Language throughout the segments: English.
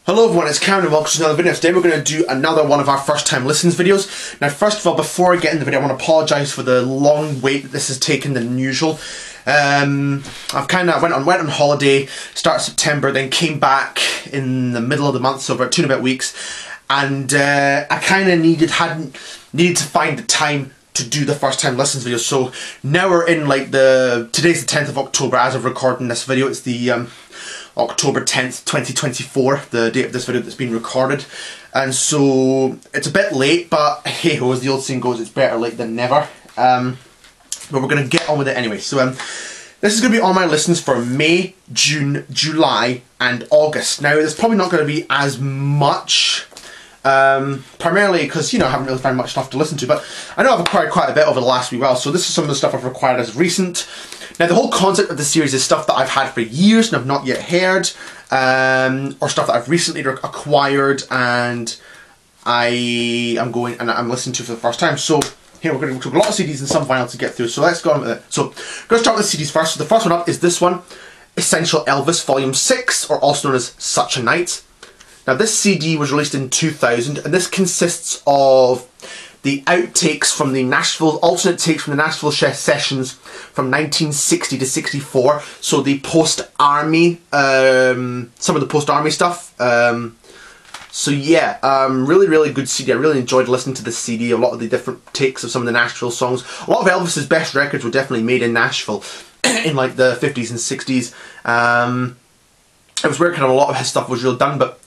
Hello everyone, it's Karen and welcome to another video. Today we're going to do another one of our first time listens videos. Now first of all, before I get in the video, I want to apologise for the long wait that this has taken than usual. I've kind of went on holiday, start of September, then came back in the middle of the month, so about 2 and a bit weeks, and I kind of needed to find the time to do the first time listens video. So now we're in like today's the 10th of October as of recording this video. It's the October 10th, 2024, the date of this video that's been recorded. And so it's a bit late, but hey ho, as the old saying goes, it's better late than never. But we're going to get on with it anyway. So this is going to be all my listens for May, June, July and August. Now there's probably not going to be as much, primarily because, you know, I haven't really found much stuff to listen to, but I know I've acquired quite a bit over the last wee while, so this is some of the stuff I've acquired as recent. Now the whole concept of the series is stuff that I've had for years and I've not yet heard, or stuff that I've recently acquired and I'm listening to for the first time. So here we're going to talk a lot of CDs and some vinyl to get through, so let's go on with it. So I'm going to start with the CDs first. So the first one up is this one, Essential Elvis Volume 6, or also known as Such a Night. Now this CD was released in 2000 and this consists of the outtakes from the Nashville, alternate takes from the Nashville sessions from 1960 to 64. So the post-army, some of the post-army stuff. So yeah, really good CD. I really enjoyed listening to this CD. A lot of the different takes of some of the Nashville songs. A lot of Elvis's best records were definitely made in Nashville in like the 50s and 60s. It was where kind of a lot of his stuff was real done, but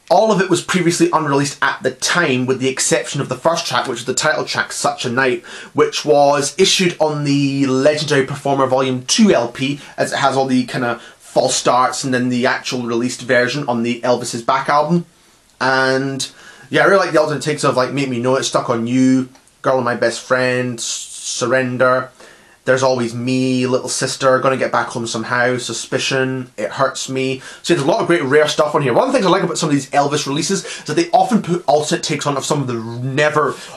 all of it was previously unreleased at the time, with the exception of the first track, which is the title track, Such a Night, which was issued on the Legendary Performer Volume 2 LP, as it has all the kind of false starts and then the actual released version on the Elvis's back album. And yeah, I really like the alternate takes of like Make Me Know It, Stuck on You, Girl and My Best Friend, Surrender, There's Always Me, Little Sister, Gonna Get Back Home Somehow, Suspicion, It Hurts Me. So there's a lot of great rare stuff on here. One of the things I like about some of these Elvis releases is that they often put alternate takes on of some of the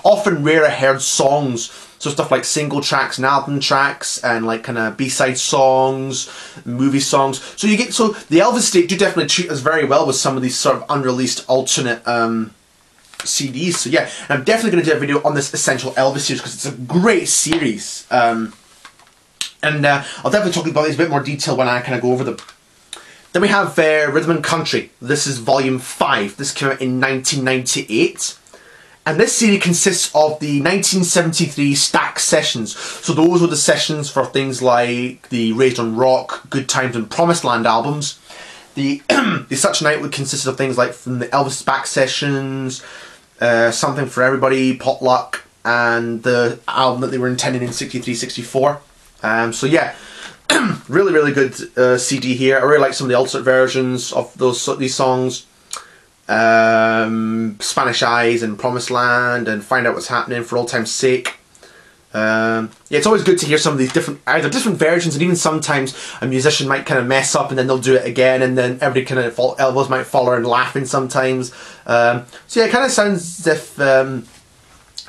often rarer heard songs. So stuff like single tracks and album tracks and like kind of B-side songs, movie songs. So the Elvis estate do definitely treat us very well with some of these sort of unreleased alternate CDs. So yeah, I'm definitely going to do a video on this Essential Elvis series because it's a great series. And I'll definitely talk about these in a bit more detail when I kind of go over them. Then we have Rhythm and Country. This is Volume 5. This came out in 1998. And this CD consists of the 1973 Stax sessions. So those were the sessions for things like the Raised on Rock, Good Times and Promised Land albums. The Such a Night would consist of things like from the Elvis back sessions, Something for Everybody, Potluck, and the album that they were intending in 63-64. So yeah, really good CD here. I really like some of the alternate versions of these songs. Spanish Eyes and Promised Land and Find Out What's Happening, For Old Time's Sake. Yeah, it's always good to hear some of these different versions, and even sometimes a musician might kind of mess up and then they'll do it again, and then everybody kind of elbows might fall around laughing sometimes. So yeah, it kind of sounds as if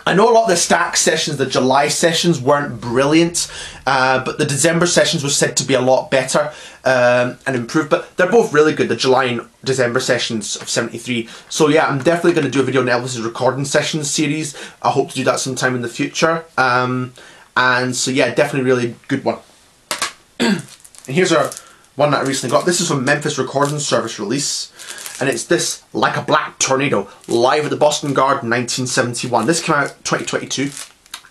I know a lot of the Stax sessions, the July sessions, weren't brilliant, but the December sessions were said to be a lot better and improved, but they're both really good, the July and December sessions of 73. So yeah, I'm definitely going to do a video on Elvis's recording sessions series. I hope to do that sometime in the future. And so yeah, definitely really good one. And here's one that I recently got. This is from Memphis Recording Service release. And it's this, Like a Black Tornado, live at the Boston Garden 1971. This came out 2022.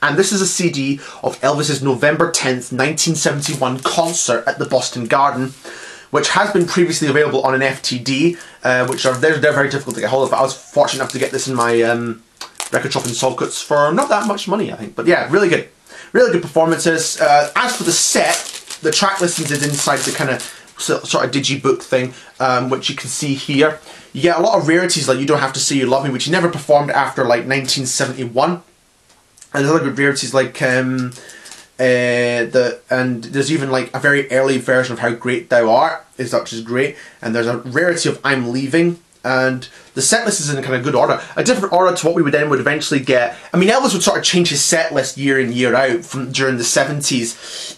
And this is a CD of Elvis's November 10th, 1971 concert at the Boston Garden, which has been previously available on an FTD, which they're very difficult to get hold of. But I was fortunate enough to get this in my record shop in Saltcoats for not that much money, I think. But yeah, really good performances. As for the set, the track listings is inside the kind of sort of digibook thing, which you can see here. You get a lot of rarities like You Don't Have to Say You Love Me, which he never performed after like 1971. And there's other good rarities like and there's even like a very early version of How Great Thou Art, which is great. And there's a rarity of I'm Leaving. And the set list is in a kind of good order. A different order to what we would eventually get. I mean, Elvis would sort of change his set list year in, year out during the 70s.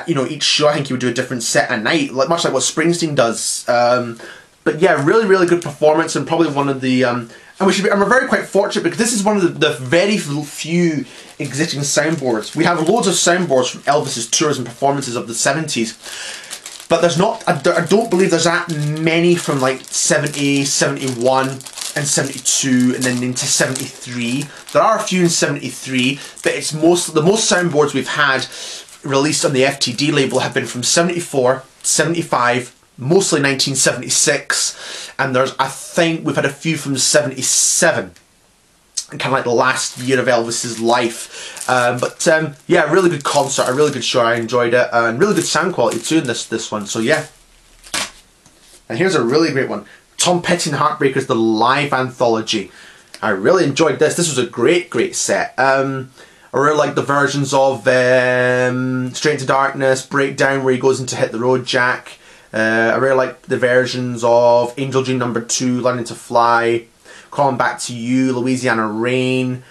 you know, each show I think he would do a different set a night, like much like what Springsteen does. But yeah, really, really good performance, and probably one of the and we're very quite fortunate because this is one of the very few existing soundboards. We have loads of soundboards from Elvis's tours and performances of the 70s, but there's not. I don't believe there's that many from like 70, 71, and 72, and then into 73. There are a few in 73, but it's the most soundboards we've had released on the FTD label have been from 74, 75, mostly 1976, and I think we've had a few from 77, kind of like the last year of Elvis's life. Yeah, really good concert, a really good show, I enjoyed it, and really good sound quality too in this one, so yeah. And here's a really great one, Tom Petty and the Heartbreakers, the live anthology. I really enjoyed this. This was a great set. I really like the versions of Straight Into Darkness, Breakdown, where he goes into Hit the Road Jack. I really like the versions of Angel Dream No. 2, Learning to Fly, Calling Back to You, Louisiana Rain,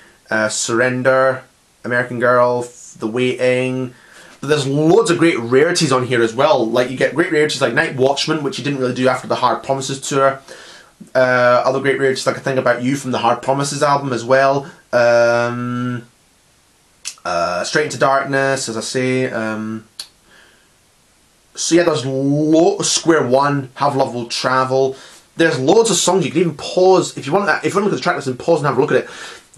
Surrender, American Girl, The Waiting. But there's loads of great rarities on here as well. Like, you get great rarities like Night Watchman, which he didn't really do after the Hard Promises tour. Other great rarities like I Think About You from the Hard Promises album as well. Straight Into Darkness, as I say. So yeah, there's Square One, Have Love Will Travel. There's loads of songs you can even pause if you want that. If you want to look at the track list and pause and have a look at it.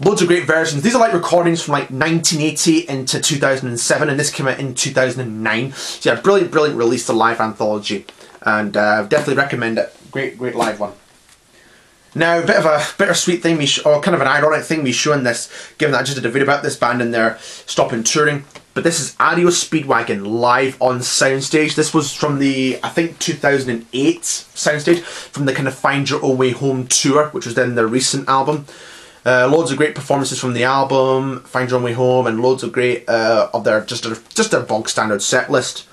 Loads of great versions. These are like recordings from like 1980 into 2007, and this came out in 2009. So yeah, brilliant release, the live anthology, and definitely recommend it. Great live one. Now, a bit of a bittersweet thing, or kind of an ironic thing, me showing this, given that I just did a video about this band and they're stopping touring. But this is Adios Speedwagon live on Soundstage. This was from the, I think, 2008 Soundstage, from the kind of Find Your Own Way Home tour, which was then their recent album. Loads of great performances from the album, Find Your Own Way Home, and loads of great of their just their bog standard set list.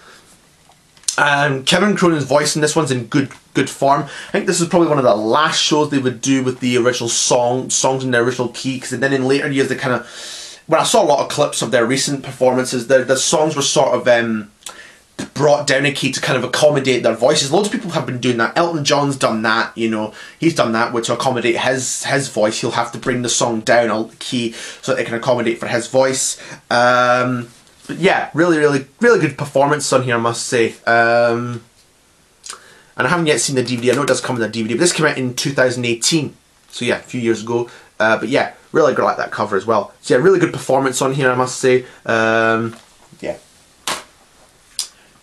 Kevin Cronin's voice in this one's in good form. I think this is probably one of the last shows they would do with the original songs in their original key, because then in later years they kind of, when I saw a lot of clips of their recent performances, the songs were sort of brought down a key to kind of accommodate their voices. Loads of people have been doing that. Elton John's done that, you know. He's done that to accommodate his voice. He'll have to bring the song down a key so that it can accommodate for his voice. But yeah, really good performance on here, I must say. And I haven't yet seen the DVD. I know it does come in the DVD, but this came out in 2018. So yeah, a few years ago. But yeah, really like that cover as well. So yeah, really good performance on here, I must say. Yeah.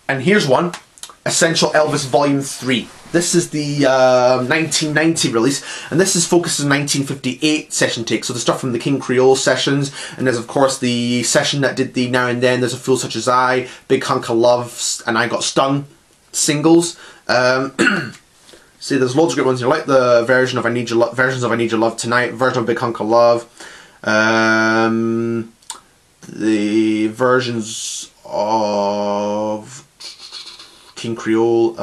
And here's one, Essential Elvis Volume 3. This is the 1990 release, and this is focused on 1958 session takes. So the stuff from the King Creole sessions, and there's of course the session that did the Now and Then, There's a Fool Such as I, Big Hunk of Love, and I Got Stung singles. See, there's loads of great ones. You like the version of versions of I Need Your Love Tonight, version of Big Hunk of Love, the versions of King Creole,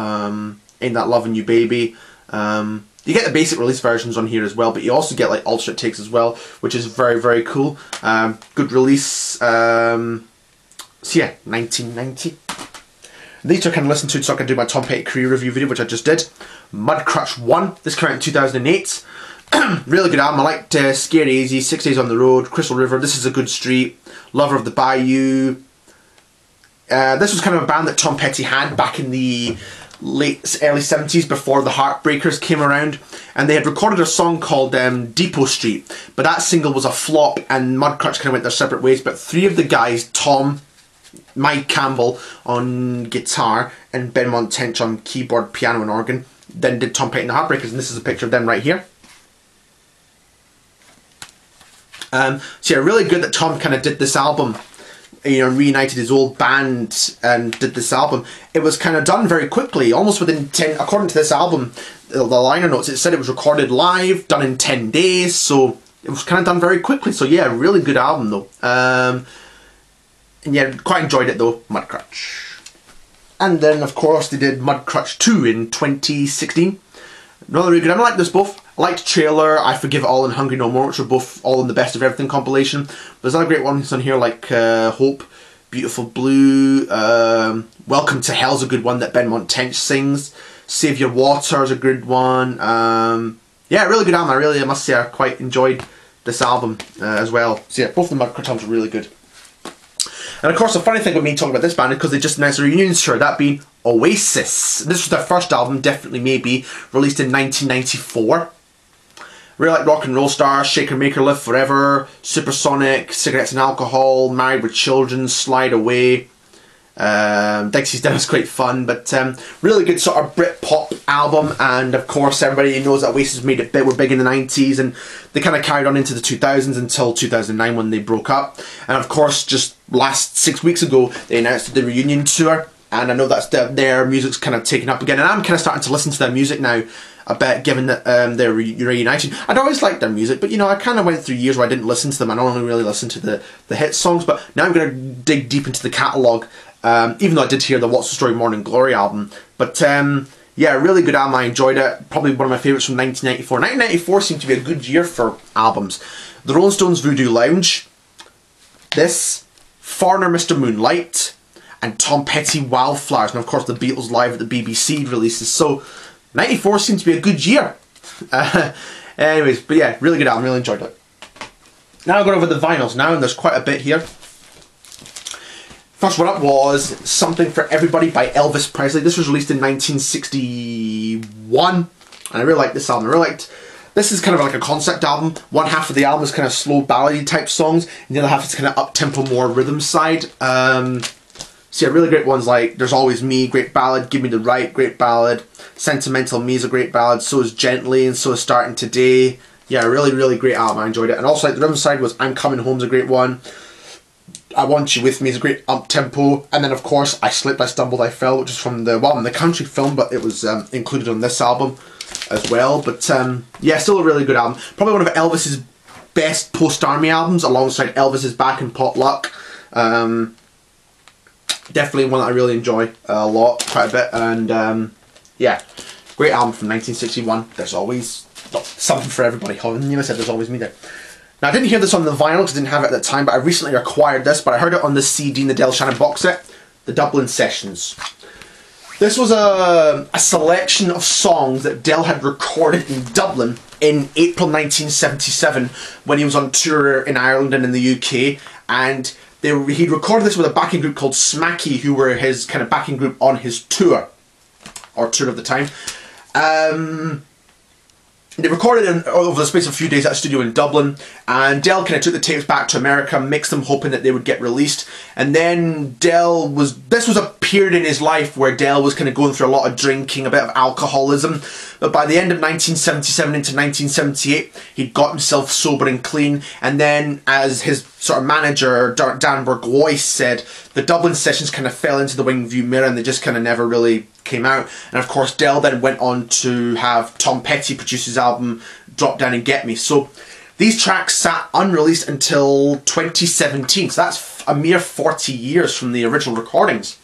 Ain't That Lovin' You Baby. You get the basic release versions on here as well, but you also get like alternate takes as well, which is very cool. Good release. So yeah, 1990. These are kind of listened to so I can do my Tom Petty career review video, which I just did. Mudcrutch 1. This came out in 2008. Really good album. I liked Scared Easy, 6 Days on the Road, Crystal River, This Is a Good Street, Lover of the Bayou. This was kind of a band that Tom Petty had back in the early 70s before the Heartbreakers came around, and they had recorded a song called Depot Street, but that single was a flop and Mudcrutch kind of went their separate ways. But three of the guys, Tom, Mike Campbell on guitar and Ben Montench on keyboard, piano and organ, then did Tom Petty and the Heartbreakers, and this is a picture of them right here. So yeah, really good that Tom kind of did this album, you know, reunited his old band and did this album. It was kind of done very quickly, almost within 10, according to this album, the liner notes, it said it was recorded live, done in 10 days, so it was kind of done very quickly. So yeah, really good album though. And yeah, quite enjoyed it though, Mudcrutch. And then of course they did Mudcrutch 2 in 2016. Another really good, I like this both. I liked Trailer, I Forgive It All and Hungry No More, which are both all in the Best of Everything compilation. There's other great ones on here like Hope, Beautiful Blue, Welcome to Hell's a good one that Benmont Tench sings. Save Your Water is a good one. Yeah, really good album. I must say I quite enjoyed this album as well. So yeah, both of them are really good. And of course, the funny thing with me talking about this band is because they just announced a reunion tour, that being Oasis. This was their first album, Definitely Maybe, released in 1994. Really like Rock and Roll Stars, Shaker Maker, Live Forever, Supersonic, Cigarettes and Alcohol, Married with Children, Slide Away. Dixie's Down was quite fun, but really good sort of Britpop album. And of course, everybody knows that Oasis were big in the 90s, and they kind of carried on into the 2000s until 2009 when they broke up. And of course, just last 6 weeks ago, they announced the reunion tour, and I know that's their music's kind of taken up again, and I'm kind of starting to listen to their music now a bit, given that they're reuniting. I'd always liked their music, but you know, I kind of went through years where I didn't listen to them. I only really listened to the hit songs, but now I'm going to dig deep into the catalogue. Even though I did hear the What's the Story Morning Glory album. But yeah, really good album, I enjoyed it. Probably one of my favourites from 1994. 1994 seemed to be a good year for albums. The Rolling Stones' Voodoo Lounge, this, Foreigner, Mr. Moonlight, and Tom Petty, Wildflowers, and of course the Beatles Live at the BBC releases. So 94 seemed to be a good year. Anyways, but yeah, really good album, really enjoyed it. Now I'll go over the vinyls now, and there's quite a bit here. First one up was Something for Everybody by Elvis Presley. This was released in 1961, and I really liked this album. This is kind of like a concept album. One half of the album is kind of slow ballady type songs, and the other half is kind of up-tempo, more rhythm side. So yeah, really great ones like There's Always Me, great ballad. Give Me the Right, great ballad. Sentimental Me is a great ballad. So is Gently, and so is Starting Today. Yeah, really great album. I enjoyed it. And also like the rhythm side was I'm Coming Home's a great one. I Want You With Me is a great up-tempo, and then of course I Slipped, I Stumbled, I Fell, which is from the country film, but it was included on this album as well. But yeah, still a really good album. Probably one of Elvis's best post-army albums, alongside Elvis's Back and Potluck. Definitely one that I really enjoy a lot, quite a bit, and yeah, great album from 1961. There's always something for everybody. You know, I said There's Always Me there. Now, I didn't hear this on the vinyl because I didn't have it at the time, but I recently acquired this, but I heard it on the CD in the Del Shannon box set, the Dublin Sessions. This was a selection of songs that Del had recorded in Dublin in April 1977 when he was on tour in Ireland and in the UK, and he'd recorded this with a backing group called Smacky, who were his kind of backing group on his tour, or tour of the time. They recorded it over the space of a few days at a studio in Dublin, and Del kind of took the tapes back to America, mixed them hoping that they would get released. And then this was a period in his life where Del was kind of going through a lot of drinking, a bit of alcoholism. But by the end of 1977 into 1978, he'd got himself sober and clean. And then, as his sort of manager, Dan Burgoyne, said, the Dublin Sessions kind of fell into the wing-view mirror, and they just kind of never really came out. And of course, Del then went on to have Tom Petty produce his album Drop Down and Get Me. So these tracks sat unreleased until 2017. So that's a mere 40 years from the original recordings.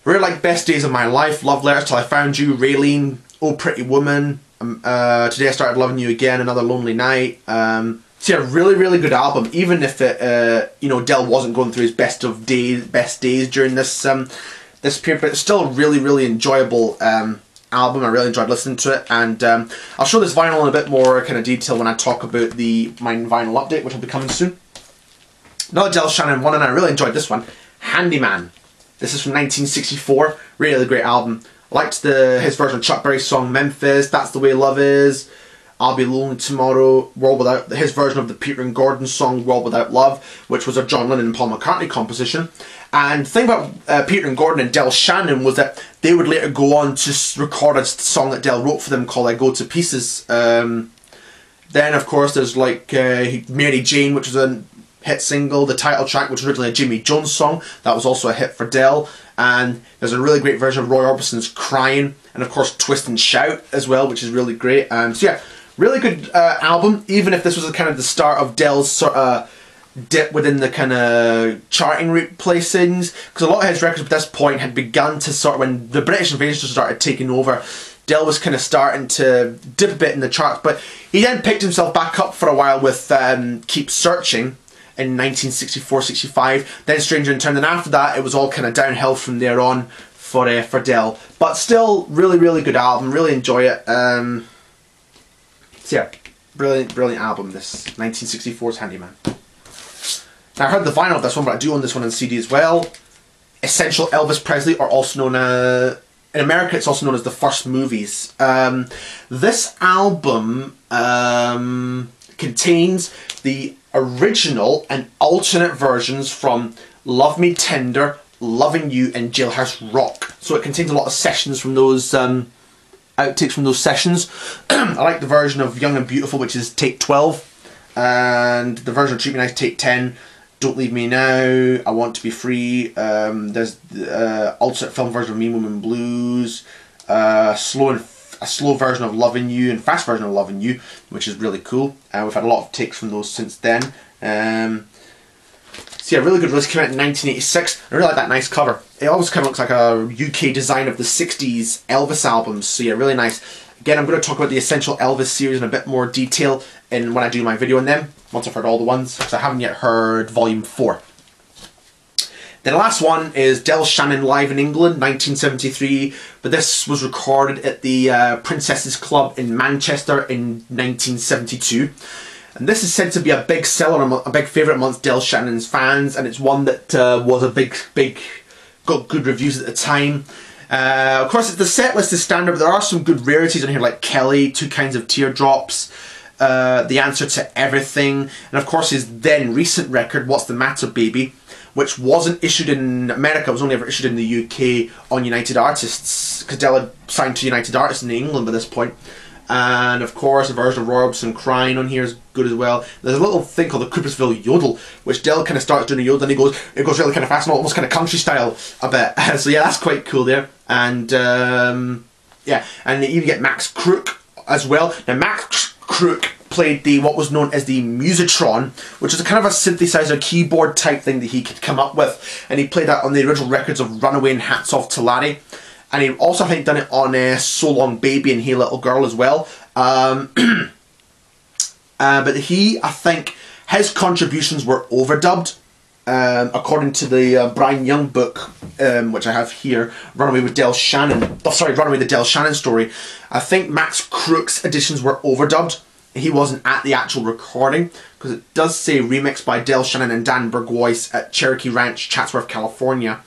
Really like Best Days of My Life, Love Letters Till I Found You, Raylene, Oh Pretty Woman, Today I Started Loving You Again, Another Lonely Night. So yeah, really good album. Even if it, you know, Del wasn't going through his best days during this this period, but it's still a really enjoyable album. I really enjoyed listening to it, and I'll show this vinyl in a bit more kind of detail when I talk about my vinyl update, which will be coming soon. Another Del Shannon one, and I really enjoyed this one, Handyman. This is from 1964. Really great album. I liked his version of Chuck Berry's song Memphis, That's the Way Love Is, I'll Be Lonely Tomorrow, his version of the Peter and Gordon song World Without Love, which was a John Lennon and Paul McCartney composition. And the thing about Peter and Gordon and Del Shannon was that they would later go on to record a song that Del wrote for them called I Go to Pieces. Then of course there's like Mary Jane, which was a hit single, the title track, which was originally a Jimmy Jones song, that was also a hit for Del. And there's a really great version of Roy Orbison's Crying, and of course Twist and Shout as well, which is really great. So yeah, really good album, even if this was kind of the start of Del's sort of dip within the kind of charting route placings, because a lot of his records at this point had begun to sort of, when the British invasion started taking over, Del was kind of starting to dip a bit in the charts, but he then picked himself back up for a while with Keep Searching in 1964-65. Then Stranger in Town, and after that it was all kind of downhill from there on for Del. But still, really good album, really enjoy it. So yeah, brilliant album, this 1964's Handyman. Now I heard the vinyl of this one, but I do own this one on CD as well. Essential Elvis Presley, or also known in America it's also known as The First Movies. This album contains the original and alternate versions from Love Me Tender, Loving You and Jailhouse Rock. So it contains a lot of sessions from those, outtakes from those sessions. I like the version of Young and Beautiful, which is take 12, and the version of Treat Me Nice, take 10. Don't Leave Me Now, I Want to Be Free. There's the alternate film version of Mean Woman Blues, a slow version of Loving You, and fast version of Loving You, which is really cool. We've had a lot of takes from those since then. So yeah, really good release. Came out in 1986. I really like that nice cover. It always kind of looks like a UK design of the 60s Elvis albums. So yeah, really nice. Again, I'm going to talk about the Essential Elvis series in a bit more detail when I do my video on them, once I've heard all the ones, because I haven't yet heard Volume 4. Then the last one is Del Shannon Live in England, 1973, but this was recorded at the Princesses Club in Manchester in 1972. And this is said to be a big seller, a big favourite amongst Del Shannon's fans, and it's one that was a got good reviews at the time. Of course, the set list is standard, but there are some good rarities on here, like Kelly, Two Kinds of Teardrops, The Answer to Everything, and of course his then recent record, What's the Matter Baby, which wasn't issued in America, it was only ever issued in the UK on United Artists, because Del had signed to United Artists in England by this point. And of course, a version of Roy Orbison Crying on here is good as well. There's a little thing called the Coopersville Yodel, which Del kind of starts doing a yodel, and it goes really kind of fast, and almost kind of country style a bit. So yeah, that's quite cool there. And yeah, and you get Max Crook as well. Now Max Crook played what was known as the Musitron, which is a kind of a synthesizer keyboard type thing that he could come up with, and he played that on the original records of Runaway and Hats Off to Larry. And he also, I think, done it on So Long Baby and Hey Little Girl as well. But I think, his contributions were overdubbed. According to the Brian Young book, which I have here, Runaway with Del Shannon. Oh, sorry, Runaway the Del Shannon story. I think Max Crook's editions were overdubbed. He wasn't at the actual recording, because it does say remixed by Del Shannon and Dan Burgoyce at Cherokee Ranch, Chatsworth, California.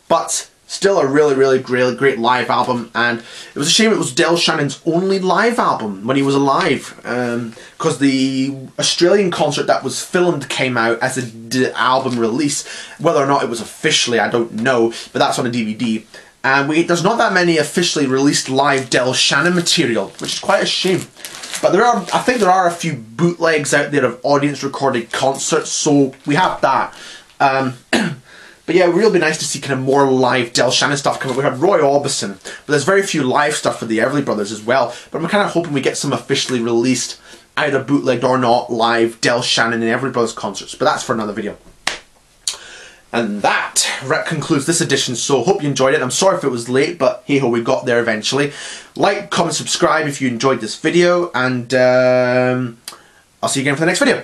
But still a really great live album, and it was a shame it was Del Shannon's only live album when he was alive, because the Australian concert that was filmed came out as an album release. Whether or not it was officially, I don't know, but that's on a DVD. And there's not that many officially released live Del Shannon material, which is quite a shame. But I think there are a few bootlegs out there of audience recorded concerts, so we have that. But yeah, it would really be nice to see kind of more live Del Shannon stuff come up. We had Roy Orbison, but there's very few live stuff for the Everly Brothers as well. But I'm kind of hoping we get some officially released, either bootlegged or not, live Del Shannon and Everly Brothers concerts. But that's for another video. And that concludes this edition, so hope you enjoyed it. I'm sorry if it was late, but hey ho, we got there eventually. Like, comment, subscribe if you enjoyed this video, and I'll see you again for the next video.